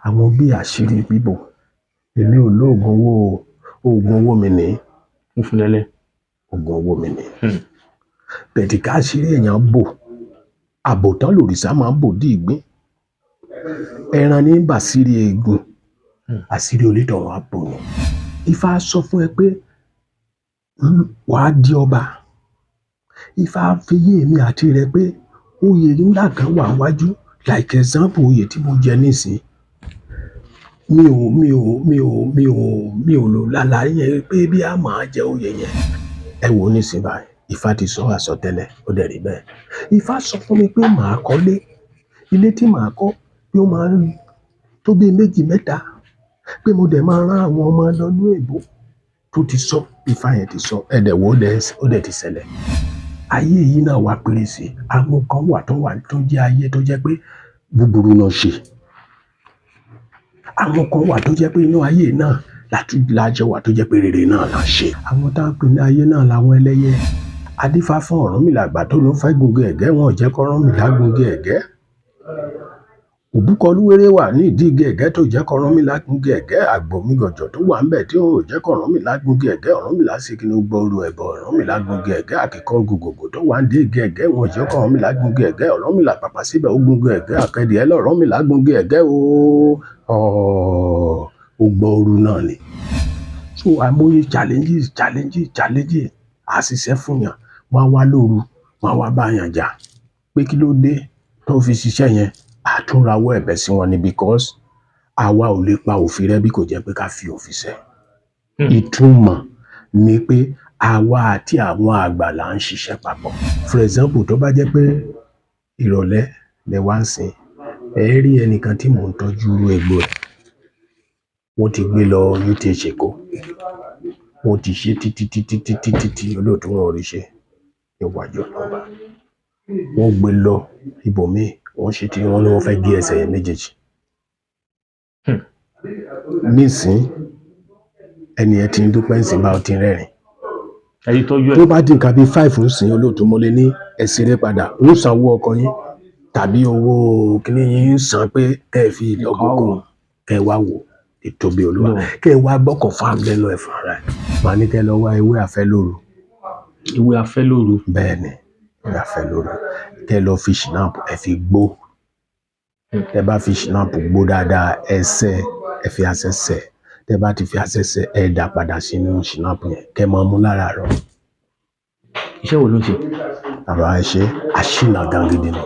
àwọn bí àṣírí bíbò. Èmi ò lóògùn owó o. Oògùn owó mi ní. Fúnfúnlẹ́lẹ́. Oògùn owó mi ní. Bẹ̀tì ká àṣírí èèyàn bò. Àbòtán lòrìṣà máa ń bò dí ìgbín. Ẹran ní bàṣírí eegun. Àṣírí onítọ̀hún á bò ni. Ifá sọ fún ẹ pé wàá di ọba. Ifá fi yé èmi àti rẹ pé oyè ńlá kan wà wájú, like example oyè tí mo jẹ nísìn. Mi ò lò lálàá yẹn pé bí a máa jẹ oyè yẹn. Ẹ wò ó nísìn báyìí. Ifá ti sọ àsọtẹ́lẹ̀, ó dẹ̀ rí bẹ́ẹ̀. Ifá sọ fún mi pé màá kọ́lé. Ilé tí màá kọ́ yóò máa tó bí 2 mẹ́ta. Pé mo dẹ̀ máa rán àwọn ọmọ lọ ní èbó. Tó ti sọ, Ifá yẹn ti sọ. Ẹ̀dẹ̀ wo ó dẹ̀ ti ṣẹlẹ̀. Ayé yìí náà wá péré sí. Àwọn kan wà tó jẹ́ ayé tó jẹ́ pé búburú náà ṣe. Àwọn kan wà tó jẹ́ pé inú ayé náà lájọ wà tó jẹ́ pé rere náà là ń ṣe. Àwọn tá ń pè ní ayé náà làwọn ẹlẹ́yẹ. Adífá fún Ọ̀rúnmìlà àgbà tó ló fẹ́ gungi ẹ̀gẹ́, wọn ò jẹ́ k'Ọ̀rúnmìlà gungi ẹ̀gẹ́. Òbúkọlúwéré wà ní ìdí igi ẹ̀gẹ́ tó jẹ́ k'Ọ̀rúnmìlà gungi ẹ̀gẹ́. Àgbòmigọ̀jọ̀ tó wà ńbẹ̀ tí ò jẹ́ k'Ọ̀rúnmìlà gungi ẹ̀gẹ́. Ọ̀rúnmìlà sì kí ni ó gbọ́ oru ẹbọ. Ọ̀rúnmìlà gungi ẹ̀gẹ́. Àkìkọ gògògò tó wà ní igi ẹ̀gẹ́, wọn ò jẹ́ k'Ọ̀rúnmìlà gungi ẹ̀gẹ́. Ọ̀rúnmìlà pàpà síbẹ̀ ó gungi ẹ̀gẹ́. Àkẹ́dìẹ l'Ọ̀rúnmìlà gungi ẹ̀gẹ́ o. Ó gbọ́ oru náà ni. So àìmọye challenges á ṣiṣẹ́ fún yàn. Wọ́n á wá lóru, wọ́n á wá bá yàn jà. Pé kí ló dé tó fi ṣiṣẹ́ yẹn? Àtúnrawọ́ ẹ̀bẹ̀ sí wọn ni because àwa ò lè pa òfin rẹ́ bí kò jẹ́ pé ká fi òfin ṣẹ. Ìtumọ̀ ni pé àwa àti àwọn àgbà là ń ṣiṣẹ́ papọ̀. For example, tó bá jẹ́ pé ìrọ̀lẹ́ lẹ wá ń sìn, ẹ rí ẹnìkan tí mò ń tọ́jú egbò ẹ̀. Wọ́n ti gbé lọ UTH Èkó. Wọ́n ti ṣe títí olóòtú wọn ò rí ṣe níwájú ọlọ́ba. Wọ́n gbé lọ ibòmíì, wọ́n ṣe tí wọ́n ní wọ́n fẹ́ gé ẹsẹ̀ yẹn méjèèjì. Nísìn ẹni ẹ ti ń dúpẹ́ ń sìn bá ọ ti rẹ́rìn. Ẹyí tọ́jú ẹ̀. Tó bá dín nǹkan bí 5 ń sìn olóòtú mo lè ní ẹ ṣeré padà. Ń sanwó ọkọ yín tàbí owó kíní yín ń san pé kẹ́ ẹ fi lọ́gbọ̀kọ̀ kẹ́ ẹ wá wò ìtóbi Olúwa. Kẹ́ ẹ wá gbọ́kàn fáàmù lẹ́nu ẹ̀ fún ara ẹ̀. Màá ní kẹ́ ẹ lọ wá ewé àfẹ́lóru. Ewé àfẹ́lóru. Bẹ́ẹ̀ni, ewé àfẹ́lóru. Kẹ́ ẹ lọ fi ṣìnáàpù ẹ fi gbó. Tẹ́ bá fi ṣìnáàpù gbó dáadáa, ẹ fi asẹ́ sẹ̀. Tẹ́ bá ti fi asẹ́ sẹ̀, ẹ dà padà sínú ṣìnáàpù yẹn. Kẹ́ ẹ máa mú láràárọ̀. Iṣẹ́ wo ló ń ṣe? Àbá ẹ ṣe àṣìnà gan gidi ni.